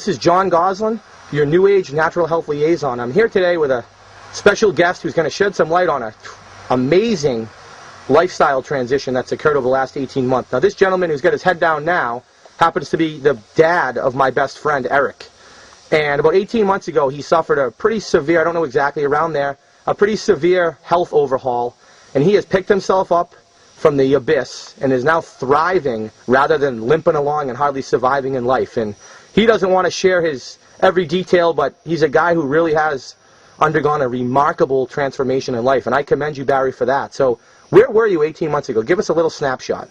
This is John Goslin, your New Age Natural Health Liaison. I'm here today with a special guest who's going to shed some light on an amazing lifestyle transition that's occurred over the last 18 months. Now, this gentleman who's got his head down now happens to be the dad of my best friend, Eric. And about 18 months ago, he suffered a pretty severe, I don't know exactly, around there, a pretty severe health overhaul. And he has picked himself up from the abyss and is now thriving rather than limping along and hardly surviving in life. And he doesn't want to share his every detail, but he's a guy who really has undergone a remarkable transformation in life. And I commend you, Barry, for that. So where were you 18 months ago? Give us a little snapshot.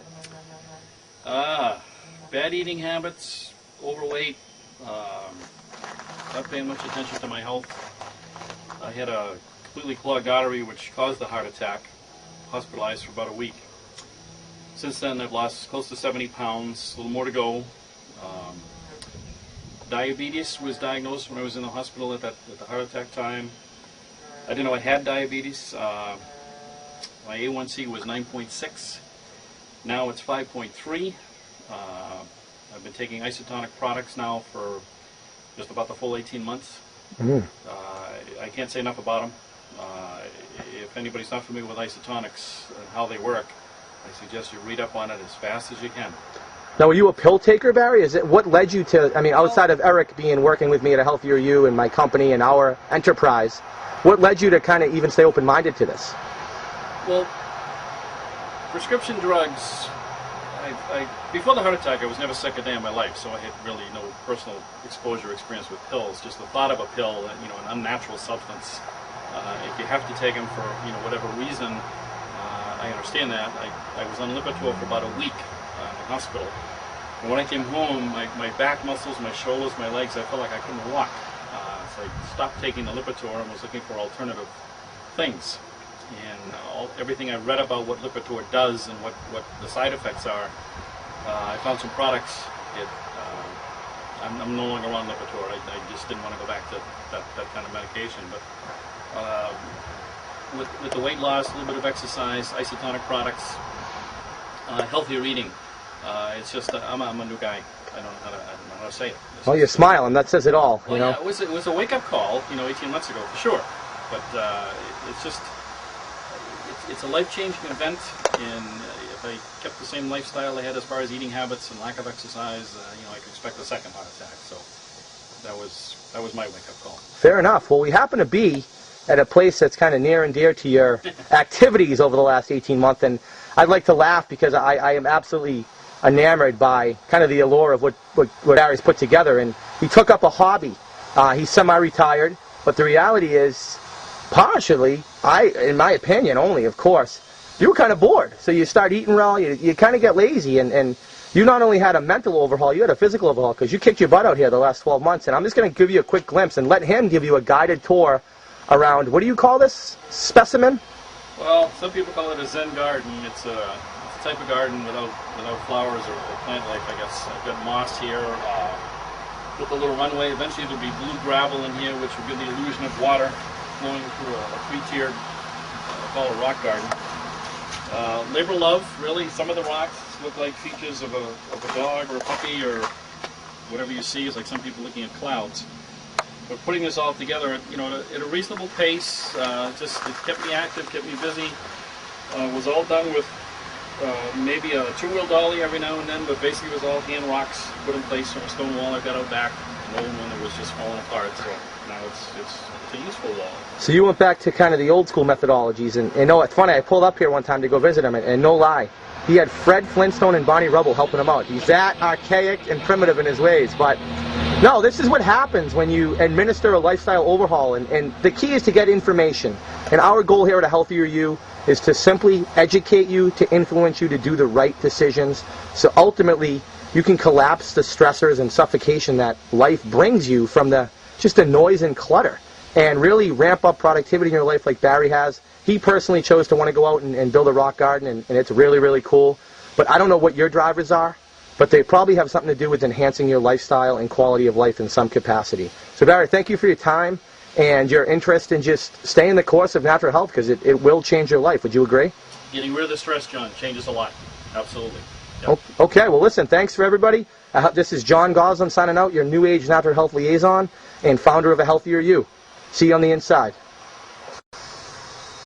Bad eating habits, overweight, not paying much attention to my health. I had a completely clogged artery which caused the heart attack, hospitalized for about a week. Since then I've lost close to 70 pounds, a little more to go. Diabetes was diagnosed when I was in the hospital at the heart attack time. I didn't know I had diabetes. My A1C was 9.6. Now it's 5.3. I've been taking Isotonix products now for just about the full 18 months. I can't say enough about them. If anybody's not familiar with Isotonix and how they work, I suggest you read up on it as fast as you can. Now, were you a pill taker, Barry? Is it what led you to, I mean, outside of Eric working with me at A Healthier You and my company and our enterprise, what led you to kind of even stay open-minded to this? Well, prescription drugs, before the heart attack, I was never sick a day in my life, so I had really no personal exposure experience with pills. Just the thought of a pill, you know, an unnatural substance, if you have to take them for, you know, whatever reason, I understand that. I was on Lipitor for about a week in the hospital. And when I came home, my back muscles, my shoulders, my legs, I felt like I couldn't walk. So I stopped taking the Lipitor and was looking for alternative things. And everything I read about what Lipitor does and what the side effects are, I found some products. I'm no longer on Lipitor. I just didn't want to go back to that kind of medication. But with the weight loss, a little bit of exercise, Isotonix products, healthier eating, it's just I'm a new guy. I don't know how to say it. Well, you're smiling. That says it all. Well, you know? Yeah, it was a wake-up call, 18 months ago for sure. But it's a life-changing event, and if I kept the same lifestyle I had as far as eating habits and lack of exercise, I could expect a second heart attack. So that was my wake-up call. Fair enough. Well, we happen to be at a place that's kind of near and dear to your activities over the last 18 months, and I'd like to laugh because I am absolutely enamored by kind of the allure of what Barry's put together. And he took up a hobby. He's semi-retired, but the reality is, partially, in my opinion only, of course, you were kind of bored. So you start eating well, you kind of get lazy, and you not only had a mental overhaul, you had a physical overhaul, because you kicked your butt out here the last 12 months. And I'm just going to give you a quick glimpse and let him give you a guided tour around, what do you call this, specimen? Well, some people call it a Zen garden. It's a type of garden without flowers or plant life, I guess. I've got moss here, with a little runway. Eventually there'll be blue gravel in here, which will give the illusion of water flowing through a three-tiered, called a rock garden. Labor love, really. Some of the rocks look like features of a dog or a puppy or whatever you see is like some people looking at clouds. But putting this all together, at a reasonable pace, it kept me active, kept me busy. Was all done with maybe a two-wheel dolly every now and then, but basically it was all hand rocks put in place from a stone wall I've got out back, an old one that was just falling apart. So now it's a useful wall. So you went back to kind of the old school methodologies, and it's funny, I pulled up here one time to go visit him, and no lie, he had Fred Flintstone and Bonnie Rubble helping him out. He's that archaic and primitive in his ways, but no, this is what happens when you administer a lifestyle overhaul, and the key is to get information. And our goal here at A Healthier You is to simply educate you, to influence you to do the right decisions, so ultimately you can collapse the stressors and suffocation that life brings you from just the noise and clutter, and really ramp up productivity in your life like Barry has. He personally chose to want to go out and build a rock garden, and it's really, really cool. But I don't know what your drivers are, but they probably have something to do with enhancing your lifestyle and quality of life in some capacity. So Barry, thank you for your time and your interest in just staying the course of natural health, because it will change your life. Would you agree? Getting rid of the stress, John, changes a lot. Absolutely. Yep. Okay, well listen, thanks for everybody. This is John Goslin signing out, your New Age Natural Health Liaison and founder of A Healthier You. See you on the inside.